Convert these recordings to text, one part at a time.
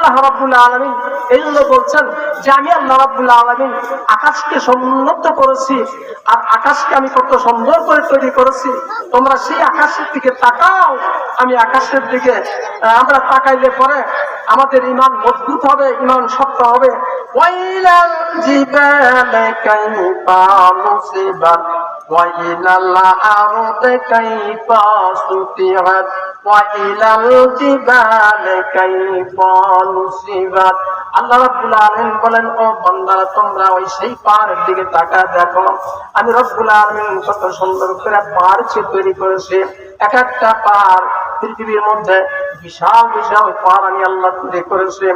আল্লাহ রাব্বুল আলামিন এই জন্য বলছেন যে আমি আল্লাহ রাব্বুল আলামিন আকাশকে সমুন্নত করেছি, আর আকাশকে আমি কত সুন্দর করে তৈরি করেছি। তোমরা সেই আকাশের দিকে তাকাও। আমি আকাশের দিকে আমরা তাকাইলে পরে আমাদের ঈমান মজবুত হবে, ঈমান শক্ত হবে। ওয়াইলাল জিবালি কাইফা নুসিবাত ওয়াইলাল আরদি কাইফা সুতিহাত ওয়াইলাল জিবালি কাইফা নুসিবাত। আল্লাহ রাব্বুল আলামিন বলেন, ও বান্দারা তোমরা ওই সেই পাহাড়ের দিকে তাকায় দেখো। আমি রব্বুল আলামিন কত সুন্দর করে পাহাড় তৈরি করেছি। এক একটা পাহাড় পৃথিবীর মধ্যে বিশাল বিশাল পাহাড় আমি আল্লাহ তৈরি করেছি।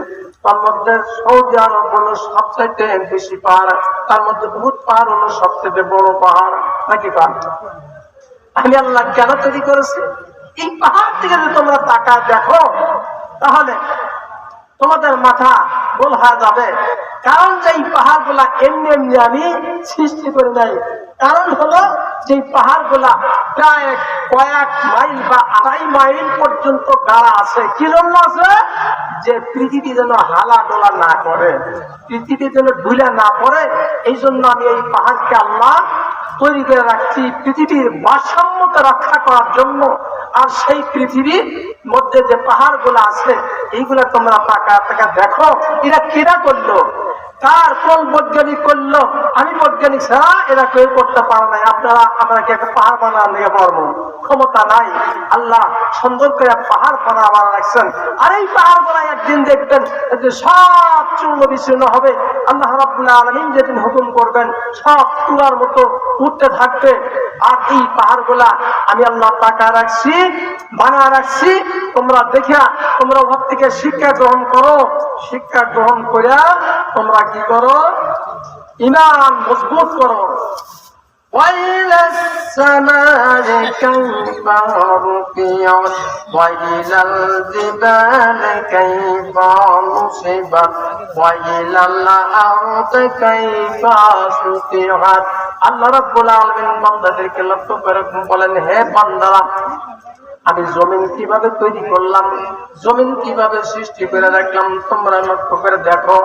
তার মধ্যে সৌদি আরব হলো সবচেয়ে বেশি পাহাড়, তার মধ্যে বহুত পাহাড় হলো সবচেয়ে বড় পাহাড়। নাকি আমি আল্লাহ কেন তৈরি করেছি? এই পাহাড় থেকে যদি তোমরা তাকায় দেখো তাহলে তোমাদের মাথা গোল হয়ে যাবে। কারণ যে এই পাহাড় গুলা এমনি এমনি আমি সৃষ্টি করে নাই। কারণ হলো যে পাহাড় গুলা প্রায় কয়েক মাইল বা 2.5 মাইল পর্যন্ত গাড়া আছে। কি জন্য আছে? যে পৃথিবী যেন হালা ডোলা না করে, পৃথিবী যেন ডুলে না পড়ে, এই জন্য আমি এই পাহাড়কে আল্লাহ তৈরি করে রাখছি পৃথিবীর ভারসাম্যতা রক্ষা করার জন্য। আর সেই পৃথিবীর মধ্যে যে পাহাড় গুলো আছে এইগুলা তোমরা তাকা দেখো, এরা কেনা করলো, কার কোন বৈজ্ঞানিক করলো? আমি বৈজ্ঞানিক ছাড়া এরা কেউ করতে পারে নাই। আপনারা আমাকে একটা পাহাড় বানানো নিয়ে পারবো, ক্ষমতা নাই। আল্লাহ সুন্দর করে পাহাড় বানা রাখছেন। আর এই পাহাড় গুলাই একদিন দেখবেন যে সব চূর্ণ বিচূর্ণ হবে। আল্লাহ রাব্বুল আলামিন যেদিন হুকুম করবেন সব তুলার মতো উঠতে থাকবে। আর এই পাহাড় গুলা আমি আল্লাহ তাকা রাখছি, বানা রাখছি। তোমরা দেখা তোমরা ওর থেকে শিক্ষা গ্রহণ করো। শিক্ষা গ্রহণ করে তোমরা কি করো? ঈমান মজবুত করো। وإلى السماء كيف رفعت وإلى الجبال كيف نصبت وإلى الأرض كيف سطحت। আল্লাহ রাব্বুল আলামিন বান্দাদেরকে লক্ষ্য করে বলেন, হে বান্দারা, আমি জমিন কিভাবে তৈরি করলাম, জমিন কিভাবে সৃষ্টি করে রাখলাম তোমরা লক্ষ্য করে দেখো।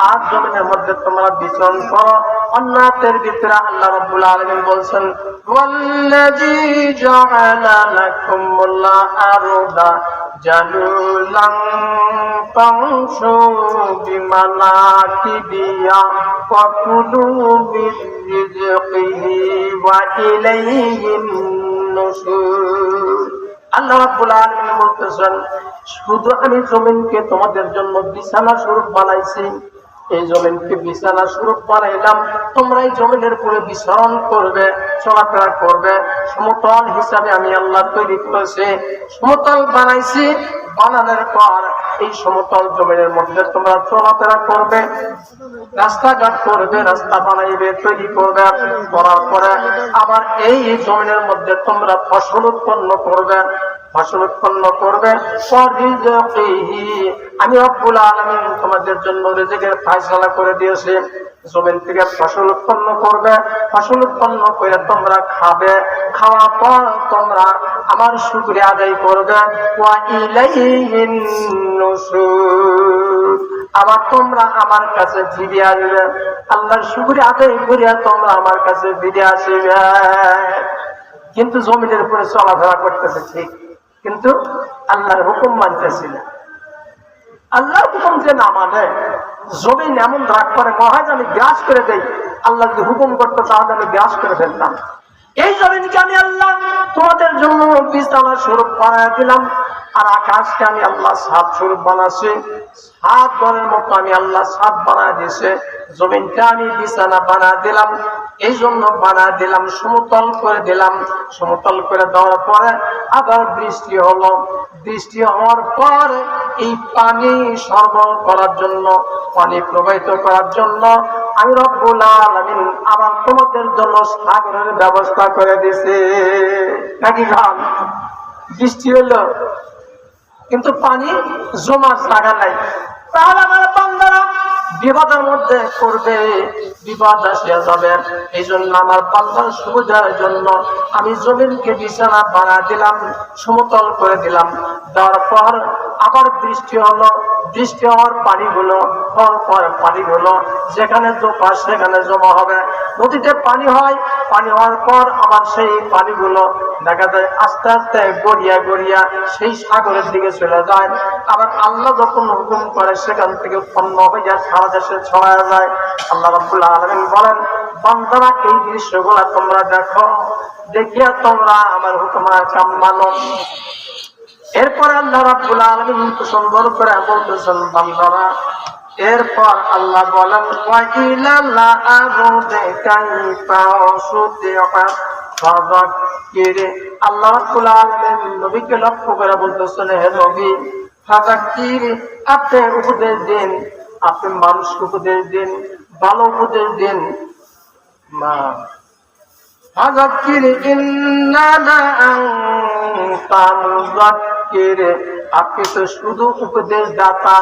আর জমিনের মধ্যে তোমরা বিচরণ করো। অন্যায়ের ভিতরে আল্লাহ রাব্বুল আলামিন বলছেন, ওয়াল্লাযী জাআলা লাকুমুল আরদা জালুলান ফামশু বিমানাকিবিয়া ওয়া কুলু মির রিজকিহি ওয়া ইলাইহিন নুশুর। আল্লাহ রাব্বুল আলামিন বলতেছেন, শুধু আমি জমিনকে তোমাদের জন্য বিছানা স্বরূপ বানাইছি। এই জমিনকে বিছানা স্বরূপ বানাইলাম, তোমরা এই জমিনের উপরে বিচরণ করবে, চলাফেরা করবে। সমতল হিসাবে আমি আল্লাহ তৈরি করেছি, সমতল বানাইছি। বানানোর পর এই সমতল জমিনের মধ্যে তোমরা চলাফেরা করবে, রাস্তাঘাট করবে, রাস্তা বানাইবে, তৈরি করবে। করার পরে আবার এই জমিনের মধ্যে তোমরা ফসল উৎপন্ন করবে, ফসল উৎপন্ন করবে। আমি রব্বুল আলামিন তোমাদের জন্য রিজিকের ফয়সালা করে দিয়েছি। জমিন থেকে ফসল উৎপন্ন করবে, ফসল উৎপন্ন করে তোমরা খাবে, খাওয়ার পর তোমরা আমার শুকরিয়া আদায় করবে। ওয়া ইলাইহিন নুশুর। আবার তোমরা আমার কাছে ফিরে আসবে, আল্লাহর শুকরিয়া আদায় করিয়া তোমরা আমার কাছে ফিরে আসবে। কিন্তু জমিনের উপরে চলাফেরা করতেছে ঠিক, কিন্তু আল্লাহর হুকুম মানতেছি না। আল্লাহর হুকুম যে না মানে, জমিন এমন রাগ করে মহাজ আমি গ্রাস করে দেই। আল্লাহ যদি হুকুম করতো তাহলে আমি গ্রাস করে ফেলতাম। এই জমিনকে আমি আল্লাহ তোমাদের জন্য বিছানা স্বরূপ বানায় দিলাম। আর আকাশকে আমি আল্লাহ ছাদ স্বরূপ বানাচ্ছি। ছাদ ঘরের মতো আমি আল্লাহ ছাদ বানায় দিয়েছে। জমিনটা আমি বিছানা বানা দিলাম, এই জন্য বানা দিলাম, সমতল করে দিলাম। সমতল করে দেওয়ার পরে আবার বৃষ্টি হলো। বৃষ্টি হওয়ার পর এই পানি সরবরাহ করার জন্য, পানি প্রবাহিত করার জন্য আমি রব্বুল আলামিন আবার তোমাদের জন্য সাগরের ব্যবস্থা করে দিছে। নাকি খান? বৃষ্টি হলো কিন্তু পানি জমার জায়গা নাই, তাহলে আমার বান্দারা বিপদের মধ্যে পড়বে, বিপদ আসিয়া যাবে। এই জন্য আমার বান্দার সুবিধার জন্য আমি জমিনকে বিছানা বানা দিলাম, সমতল করে দিলাম। দেওয়ার পর আবার বৃষ্টি হলো, বৃষ্টি হওয়ার পানিগুলো পানিগুলো যেখানে জোপা সেখানে জমা হবে। নদীতে পানি হয়, পানি হওয়ার পর আবার সেই পানিগুলো দেখা যায় আস্তে আস্তে গড়িয়া গড়িয়া সেই সাগরের দিকে চলে যায়। আবার আল্লাহ যখন হুকুম করে সেখান থেকে উৎপন্ন হইয়া সারা দেশে ছড়ায় যায়। আল্লাহ রাব্বুল আলামিন বলেন, বান্দারা এই দৃশ্যগুলা তোমরা দেখো, দেখিয়া তোমরা আমার হুকুম আহকাম মানো। এরপর আল্লাহ রাব্বুল আলামিন সুন্দর করে বলতেছেন বান্দারা, এরপর আল্লাহ বলেন ওয়াইলাল আরদি কাইফা সুতিআ ফাযাক্কির। আল্লাহ রাব্বুল আলামিন নবীকে লক্ষ্য করে বলতেছেন, হে নবী ফাযাক্কির, আপনি উপদেশ দিন, আপনি মানুষকে উপদেশ দিন, ভালো উপদেশ দিন। মা ফাযাক্কির ইন্নামা আনতা মুযাক্কির, আপনি তো শুধু উপদেশ দাতা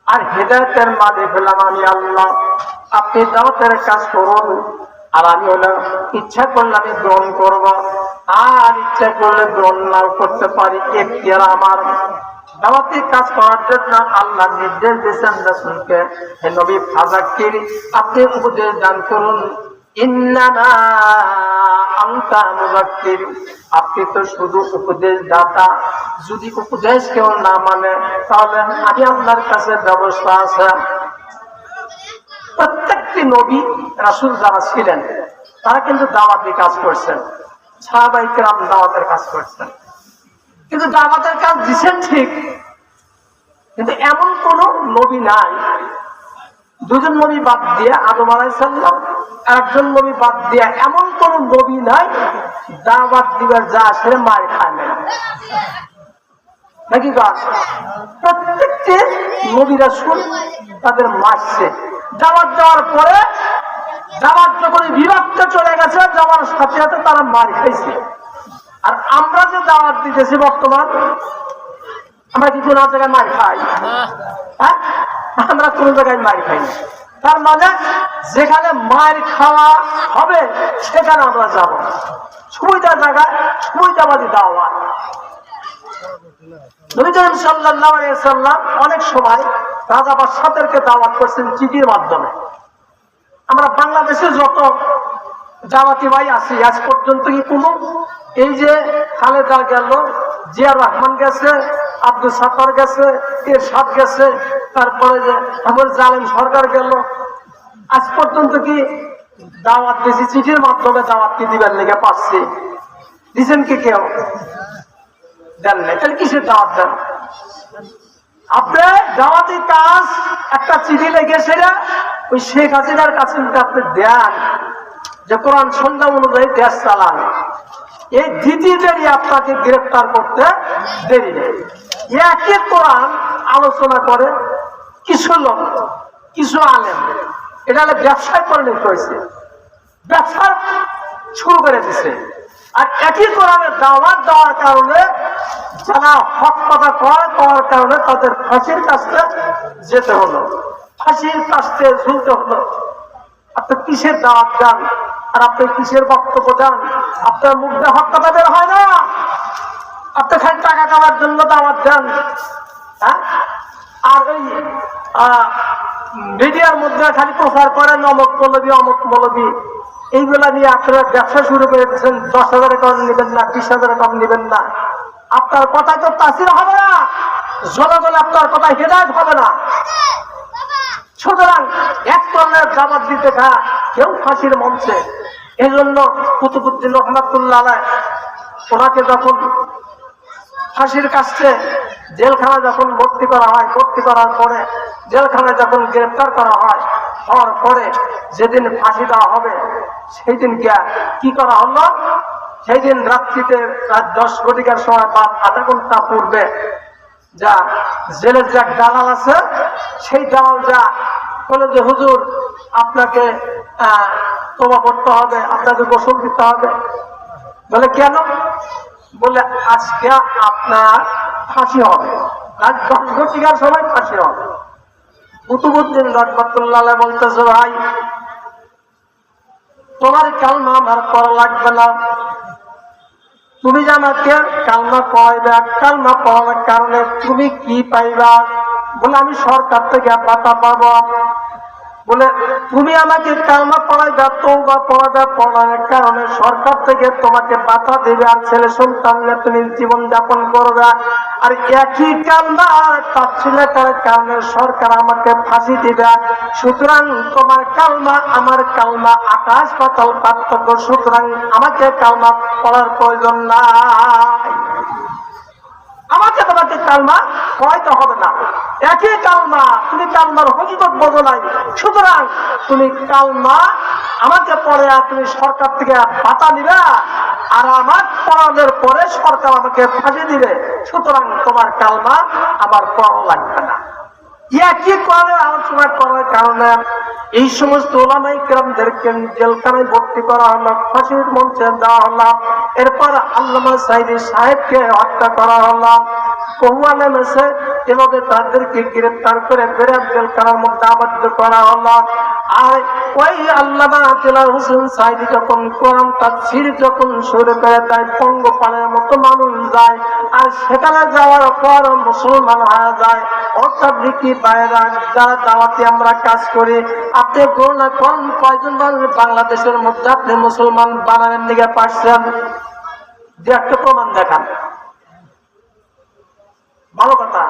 আর হেদায়েতের মালিক হলাম আমি আল্লাহ। আপনি দাওয়াতের কাজ করুন, আর আমি হলো ইচ্ছা করলে আমি গ্রহণ করব, আর ইচ্ছা করলে গ্রহণ নাও করতে পারি, এখতিয়ার আমার। দাওয়াতি কাজ করার জন্য আল্লাহ নির্দেশ দিয়েছেন রাসূলকে, হে নবী ফাযাক্কির, আপনি উপদেশ দান করুন। ইন্নামা আনতা মুযাক্কির, আপনি তো শুধু উপদেশ দাতা। যদি উপদেশ কেউ না মানে তাহলে আমি আল্লাহর কাছে ব্যবস্থা আছে। প্রত্যেকটি নবী রাসূল যারা ছিলেন তারা কিন্তু দাওয়াতি কাজ করছেন, সাহাবায়ে কেরাম দাওয়াতের কাজ করছেন। কিন্তু দাওয়াতের কাজ দিচ্ছেন ঠিক, কিন্তু এমন কোন নবী নাই, দুজন নবী বাদ দিয়ে আদম আলাইহিস সালাম, একজন নবী বাদ দিয়ে এমন কোন নবী নাই দাওয়াত দিবার যা আসে মার খায় না, নাকি? প্রত্যেকটি নবী রাসূল তাদের মারছে। দাওয়াত দেওয়ার পরে দাওয়াত যখন বিভক্ত চলে গেছে, যাওয়ার সাথে সাথে তারা মার খাইছে। আর আমরা যে দাওয়াত দিতেছি বর্তমান, আমরা কি কোন জায়গায় মার খাই? হ্যাঁ, আমরা কোন জায়গায় মার খাই না। তার মানে যেখানে মার খাওয়া হবে সেখানে আমরা যাব, সুবিধা জায়গায় সুবিধাবাদী দাওয়াত। নবী করিম সাল্লাল্লাহু আলাইহি ওয়াসাল্লাম অনেক সময় রাজা বাদশাদেরকে দাওয়াত করছেন চিঠির মাধ্যমে। আমরা বাংলাদেশে যত দাওয়াতি ভাই আছি আজ পর্যন্ত কি কোনো, এই যে খালেদা গেল, জিয়া রহমান গেছে, আব্দুল সাত্তার গেছে, এরশাদ গেছে, তারপরে যে আমার জালেম সরকার গেল, আজ পর্যন্ত কি দাওয়াত দিয়েছি চিঠির মাধ্যমে? দাওয়াত কি দিবেন লেগে পাচ্ছি? দিচ্ছেন কি কেউ? দেন না। তাহলে কিসের দাওয়াত দেন? আপনি দাওয়াতি কাজ একটা চিঠি লেগে সেটা ওই শেখ হাসিনার কাছে আপনি দেন যে কোরআন সন্ধ্যা অনুযায়ী দেশ চালান, এই দ্বিতীয় দেরি আপনাকে গ্রেফতার করতে দেরি নেই। একই কোরআন আলোচনা করে কিছু লোক, কিছু আলেম, এটা হলে ব্যবসায় পরিণত হয়েছে, ব্যবসা শুরু করে দিছে। আর একই কোরআনের দাওয়াত দেওয়ার কারণে যারা হক কথা করার কারণে তাদের ফাঁসির কাছে যেতে হলো, ফাঁসির কাছে ঝুলতে হলো। আপনি কিসের দাওয়াত দেন আর আপনি কিসের বক্তব্য দেন? আপনার মুখ দিয়ে হক কথা বের হয় না, আপনি খালি টাকা কামার জন্য দাওয়াত দেন। হ্যাঁ, আর ওই মিডিয়ার মধ্যে খালি প্রচার করেন অমুক মৌলবী অমুক মৌলবী, এইগুলা নিয়ে আপনারা ব্যবসা শুরু করে দিচ্ছেন। 10,000 কম নেবেন না, 20,000 কম নেবেন না, আপনার কথায় তো তাসির হবে না, জনগণ আপনার কথায় হেদায়েত হবে না। সুতরাং এক ধরনের দাওয়াত দিতে কেউ ফাঁসির মঞ্চে। এই জন্য কুতুবউদ্দিন রহমাতুল্লাহ আলাইহ ওনাকে যখন ফাঁসির কাছে জেলখানা যখন ভর্তি করা হয়, ভর্তি করার পরে জেলখানায় যখন গ্রেফতার করা হয়, হওয়ার পরে যেদিন ফাঁসি দেওয়া হবে সেই দিন কি করা হলো? সেই দিন রাত্রিতে রাত 10 ঘটিকার সময় বা আধা ঘন্টা পূর্বে যা জেলের যে দালাল আছে সেই দালাল যা বলে যে হুজুর আপনাকে তওবা করতে হবে, আপনাকে গোসল দিতে হবে। বলে কেন? বলে আজকে আপনার ফাঁসি হবে, রাত 10 ঘটিকার সময় ফাঁসি হবে। কুতুবউদ্দিন রহমাতুল্লাহ আলাইহ বলতেছে, ভাই তোমার কালমা আমার পড়া লাগবে না, তুমি যে আমাকে কালমা পড়াইবা, কালমা পড়ানোর কারণে তুমি কি পাইবা? বলে আমি সরকার থেকে ভাতা পাবো। বলে তুমি আমাকে কালমা পড়াইবা, তওবা পড়াইবা, পড়ানোর কারণে সরকার থেকে তোমাকে ভাতা দেবে, আর ছেলে সন্তান নিয়ে তুমি জীবন যাপন করবে। আর একই কালমা তাফসীরের কারণে সরকার আমাকে ফাঁসি দিবে। সুতরাং তোমার কালমা আমার কালমা আকাশ পাতাল পার্থক্য, সুতরাং আমাকে কালমা পড়ার প্রয়োজন নাই। আমাকে তোমাকে কালমা পড়াইতে হবে না, একই কালমা, তুমি কালমার হকিকত বোঝো নাই, সুতরাং তুমি কালমা আমাকে পড়ে তুমি সরকার থেকে ভাতা নিবে, আর আমার পড়ানোর পরে সরকার আমাকে ফাঁসি দিবে, সুতরাং তোমার কালমা আমার পড়া লাগবে না। একই করে আলোচনা করার কারণে এই সমস্ত ওলামায়ে কেরামদেরকে জেলখানায় ভর্তি করা হলো, ফাঁসির মঞ্চে দেওয়া হলো। এরপর আল্লামা সাঈদী সাহেবকে হত্যা করা হলো। বহু আলেম এসে এভাবে তাদেরকে গ্রেফতার করে বেড়ে জেলখানার মধ্যে আবদ্ধ করা হলো। আর ওই আল্লামা দেলাওয়ার হোসেন সাঈদী যখন কোরআন তাফসীর যখন শুরু করে দেয়, পঙ্গপালের মতো মানুষ যায়, আর সেখানে যাওয়ার পর মুসলমান হয়ে যায়। অর্থাৎ কি বাইরা যারা দাওয়াতে আমরা কাজ করি, আপনি গণনা করেন কয়জন মানুষ বাংলাদেশের মধ্যে আপনি মুসলমান বানানোর দিকে পারছেন? যে একটা প্রমাণ দেখান। ভালো কথা,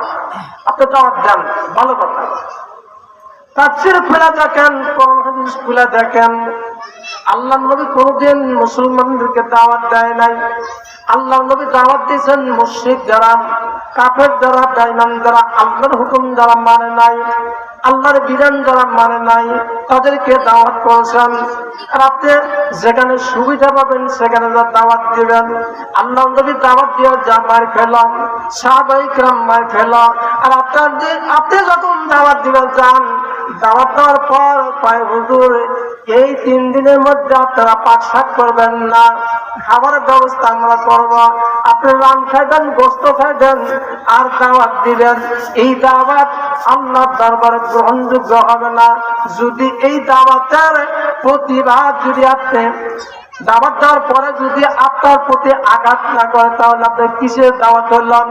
আপনি দাওয়াত দেন, ভালো কথা। তাফসীর খুলে দেখেন, কোরআন হাদিস খুলে দেখেন, আল্লাহ নবী কোনদিন মুসলমানদেরকে দাওয়াত দেয় নাই। আল্লাহ নবী দাওয়াত দিয়েছেন মুশরিক যারা, কাফের যারা, বেঈমান যারা, আল্লাহর হুকুম যারা মানে নাই, আল্লাহর বিধান যারা মানে নাই, তাদেরকে দাওয়াত করেছেন। আর আপনি যেখানে সুবিধা পাবেন সেখানে যা দাওয়াত দিবেন। আল্লাহ নবী দাওয়াত দিয়ে যা মার খেলাম, সাহাবায়ে কেরাম মার খেলাম। আর আপনি যখন দাওয়াত দিবেন যান, দাওয়াত দেওয়ার পর কয় হুজুর এই 3 দিনের মধ্যে আপনারা পাক শাক করবেন না, খাবারের ব্যবস্থা আমরা করব, আপনি রান খাইবেন, গোস্ত খাইবেন, আর দাওয়াত দিবেন। এই দাওয়াত আল্লাহর দরবারে গ্রহণযোগ্য হবে না। যদি এই দাওয়াতের প্রতিবাদ যদি আপনি দাওয়াত দেওয়ার পরে যদি আপনার প্রতি আঘাত না করে, তাহলে আপনি কিসের দাওয়াত হইলেন?